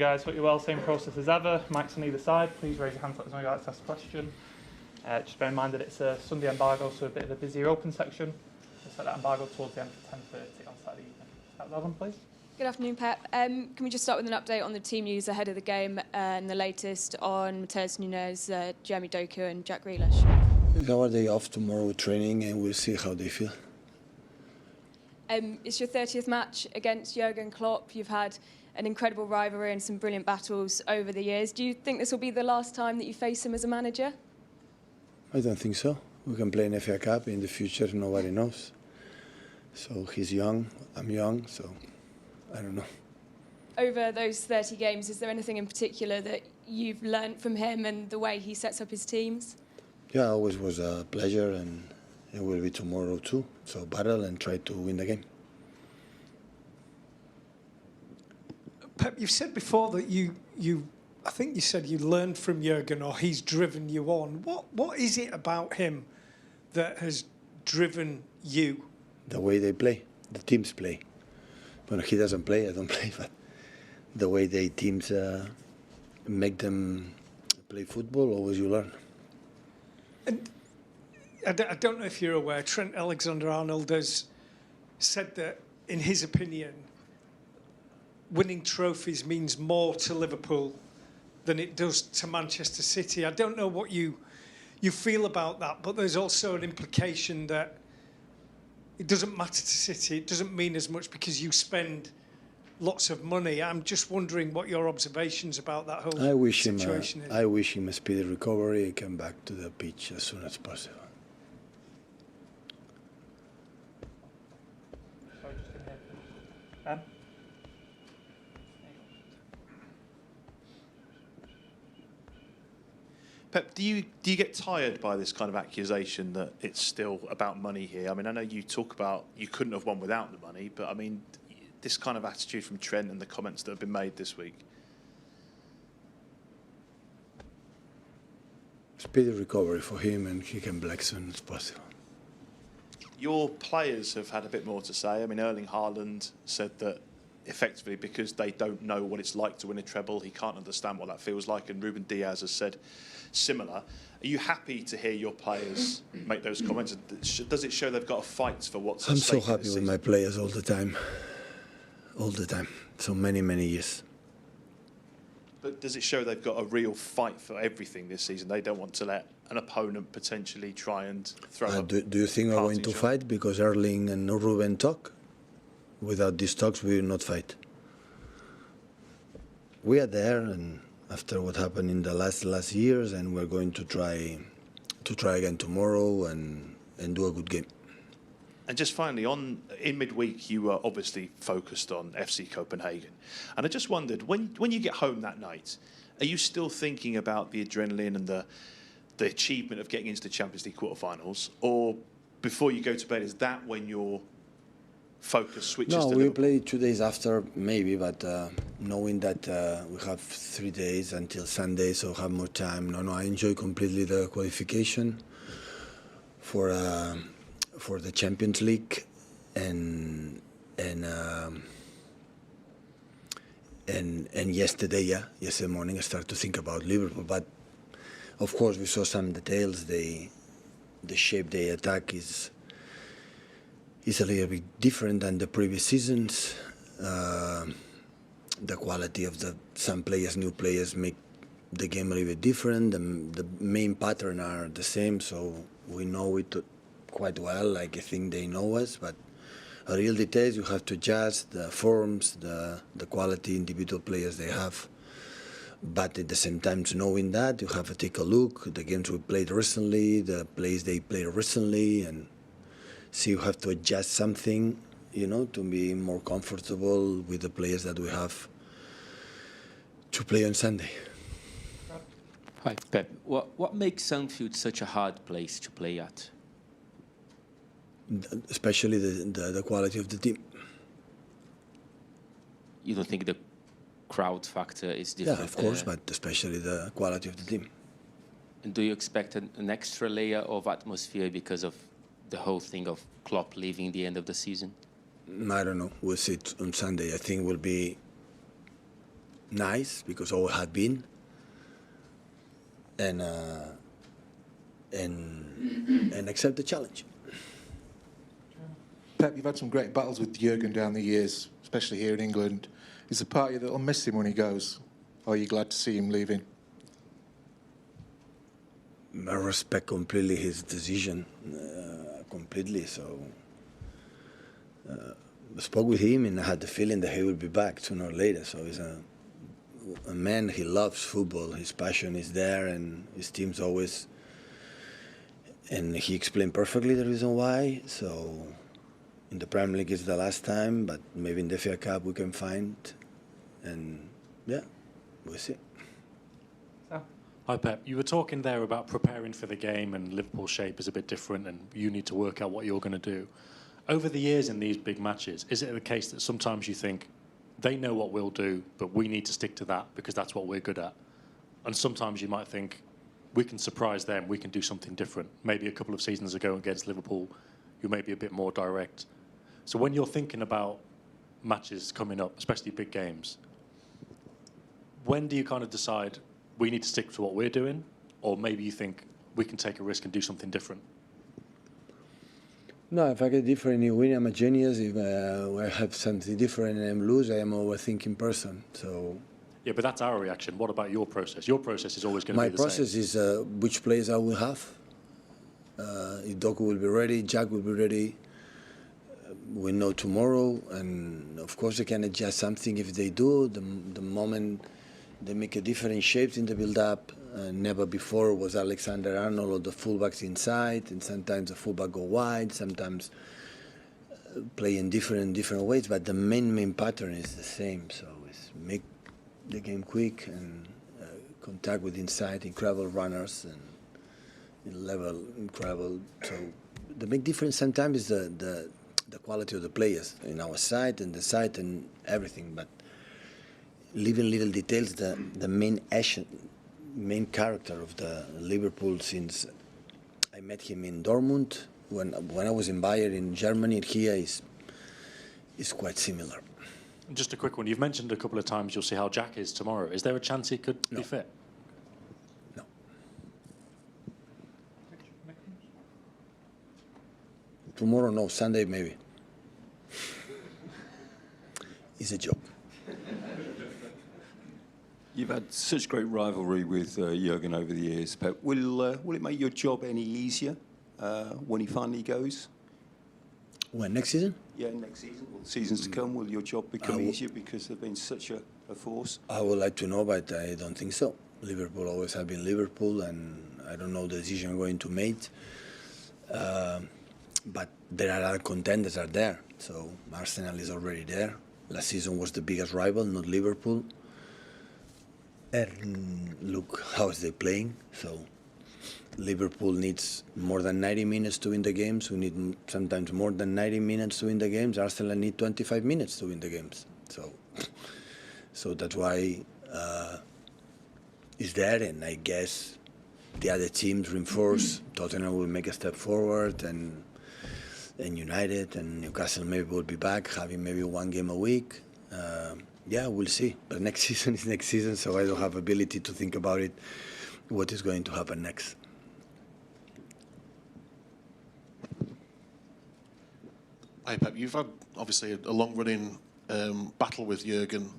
guys. Hope you're well. Same process as ever. Mics on either side. Please raise your hands up if somebody likes to ask a question. Just bear in mind that it's a Sunday embargo, so a bit of a busier open section. We'll set that embargo towards the end of 10:30 on Saturday evening. Start with Evan, please. Good afternoon, Pep. Can we just start with an update on the team news ahead of the game and the latest on Mateus Nunes, Jeremy Doku and Jack Grealish? It's our day off tomorrow with training and we'll see how they feel. It's your 30th match against Jurgen Klopp. You've had an incredible rivalry and some brilliant battles over the years. Do you think this will be the last time that you face him as a manager? I don't think so. We can play an FA Cup in the future, nobody knows. So he's young, I'm young, so I don't know. Over those 30 games, is there anything in particular that you've learned from him and the way he sets up his teams? Yeah, always was a pleasure and it will be tomorrow too. So battle and try to win the game. Pep, you've said before that I think you said you learned from Jurgen or he's driven you on. What is it about him that has driven you? The way they play, the teams play. When he doesn't play, I don't play, but the way they teams make them play football, always you learn. And I don't know if you're aware, Trent Alexander-Arnold has said that, in his opinion, winning trophies means more to Liverpool than it does to Manchester City. I don't know what you feel about that, but there's also an implication that it doesn't matter to City, it doesn't mean as much because you spend lots of money. I'm just wondering what your observations about that whole situation is. I wish him a speedy recovery and come back to the pitch as soon as possible. Sorry, just in here. Pep, do you get tired by this kind of accusation that it's still about money here? I mean, I know you talk about you couldn't have won without the money, but I mean, this kind of attitude from Trent and the comments that have been made this week. Speedy recovery for him and he can back as soon as possible. Your players have had a bit more to say. I mean, Erling Haaland said that effectively because they don't know what it's like to win a treble, he can't understand what that feels like, and Ruben Diaz has said similar. Are you happy to hear your players make those comments? Does it show they've got a fight for what's at stake? I'm so happy with my players all the time. All the time. So many years. But does it show they've got a real fight for everything this season? They don't want to let an opponent potentially try and throw up. Do you think we're going to fight because Erling and Ruben talk? Without these talks, we will not fight. We are there, and after what happened in the last years, and we're going to try again tomorrow and do a good game. And just finally, in midweek, you were obviously focused on FC Copenhagen. And I just wondered, when you get home that night, are you still thinking about the adrenaline and the achievement of getting into the Champions League quarterfinals? Or before you go to bed, is that when your focus switches to Liverpool? No, we play 2 days after, maybe, but knowing that we have 3 days until Sunday, so have more time. No, I enjoy completely the qualification for the Champions League, and yesterday morning I started to think about Liverpool. But of course we saw some details. The shape they attack is a little bit different than the previous seasons. The quality of some players, new players, make the game a little bit different. The main pattern are the same, so we know it quite well. Like I think they know us, but real details you have to adjust the forms, the quality individual players they have. But at the same time, knowing that, you have to take a look the games we played recently, the plays they played recently, and see you have to adjust something, to be more comfortable with the players that we have to play on Sunday. Hi, Pep. What makes Anfield such a hard place to play at? Especially the quality of the team. You don't think the crowd factor is different? Yeah, of course, but especially the quality of the team. And do you expect an extra layer of atmosphere because of the whole thing of Klopp leaving the end of the season? I don't know. We'll see it on Sunday. I think will be nice because all had been, and accept the challenge. Pep, you've had some great battles with Jurgen down the years, especially here in England. Is the part of you that'll miss him when he goes, or are you glad to see him leaving? I respect completely his decision, completely. So I spoke with him, and I had the feeling that he will be back sooner or later. So he's a man. He loves football. His passion is there, and his team's always. And he explained perfectly the reason why. So in the Premier League it's the last time, but maybe in the FA Cup we can find, and yeah, we'll see. Hi Pep, you were talking there about preparing for the game, and Liverpool's shape is a bit different and you need to work out what you're going to do. Over the years in these big matches, is it the case that sometimes you think they know what we'll do, but we need to stick to that because that's what we're good at? And sometimes you might think we can surprise them, we can do something different. Maybe a couple of seasons ago against Liverpool, you may be a bit more direct. So when you're thinking about matches coming up, especially big games, when do you kind of decide we need to stick to what we're doing, or maybe you think we can take a risk and do something different? No, if I get different, you win, I'm a genius. If I have something different and I'm lose, I am an overthinking person. So. Yeah, but that's our reaction. What about your process? Your process is always going to be the same. My process is which players I will have. If Doku will be ready, Jack will be ready. We know tomorrow, and of course they can adjust something if they do. The moment they make a different shapes in the build-up. Never before was Alexander-Arnold or the fullbacks inside, and sometimes the fullback go wide, sometimes play in different ways. But the main pattern is the same. So it's make the game quick and contact with inside, incredible runners and level incredible. So the big difference sometimes is the quality of the players in our side and the side and everything. But leaving little details, the main action, main character of the Liverpool since I met him in Dortmund, when I was in Bayern in Germany, here is quite similar. Just a quick one. You've mentioned a couple of times you'll see how Jack is tomorrow. Is there a chance he could be fit? No. Tomorrow, no. Sunday, maybe. It's a joke. You've had such great rivalry with Jurgen over the years, Pep. Will it make your job any easier when he finally goes? When, next season? Yeah, next season, or seasons to come. Will your job become easier because they've been such a force? I would like to know, but I don't think so. Liverpool always have been Liverpool, and I don't know the decision I'm going to make. But there are other contenders are there. So Arsenal is already there. Last season was the biggest rival, not Liverpool. And look how is they playing. So Liverpool needs more than 90 minutes to win the games. We need sometimes more than 90 minutes to win the games. Arsenal need 25 minutes to win the games. So that's why it's there. And I guess the other teams reinforce. Tottenham will make a step forward, and United and Newcastle maybe will be back, having maybe one game a week. Yeah, we'll see. But next season is next season, so I don't have ability to think about it, what is going to happen next. Hi, Pep. You've had, obviously, a long-running battle with Jurgen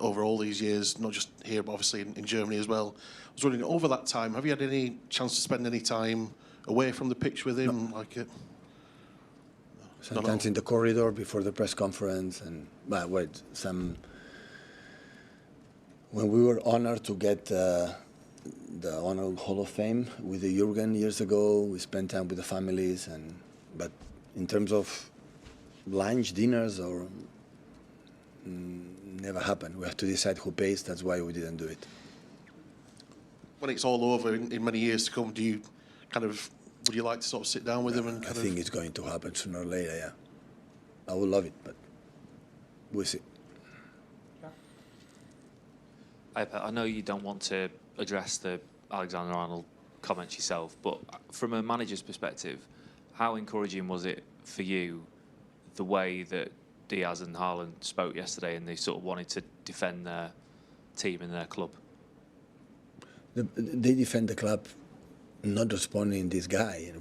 over all these years, not just here, but obviously in Germany as well. I was wondering, over that time, have you had any chance to spend any time away from the pitch with him? No. Like it? Sometimes in the corridor before the press conference, and when we were honored to get the Honor Hall of Fame with the Jurgen years ago, we spent time with the families, but in terms of lunch, dinners, or never happened. We have to decide who pays. That's why we didn't do it. When it's all over in many years to come, would you like to sort of sit down with him and I think it's going to happen sooner or later, yeah. I would love it, but we'll see. I know you don't want to address the Alexander-Arnold comments yourself, but from a manager's perspective, how encouraging was it for you, the way that Diaz and Haaland spoke yesterday, and they sort of wanted to defend their team in their club? They defend the club, not responding this guy,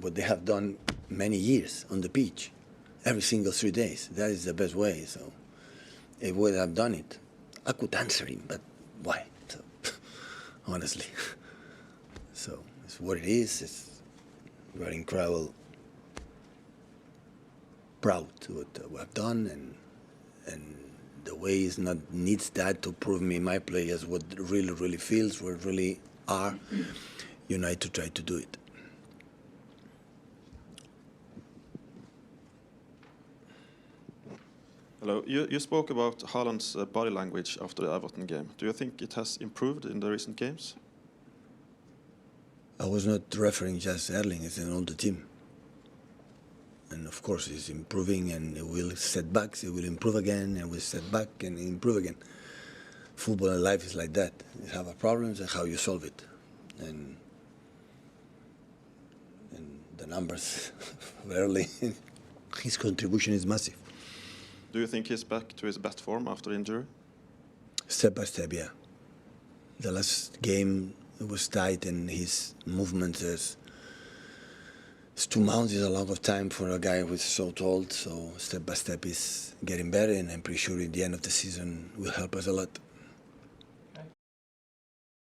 what they have done many years on the pitch, every single 3 days. That is the best way. So if would have done it, I could answer him, but why? So, honestly. So it's what it is. It's very incredible, proud to what we have done, and the way is not needs that to prove me my players what really feels, what really are. Unite to try to do it. Hello. You spoke about Haaland's body language after the Everton game. Do you think it has improved in the recent games? I was not referring just Erling, it's an older team. And of course he's improving, and it will setbacks, it will improve again, and will set back and improve again. Football and life is like that. You have a problem and how you solve it. And the numbers of Erling, his contribution is massive. Do you think he's back to his best form after injury? Step by step, yeah. The last game it was tight, and his movements is 2 months is a lot of time for a guy who's so tall. So step by step is getting better, and I'm pretty sure at the end of the season will help us a lot.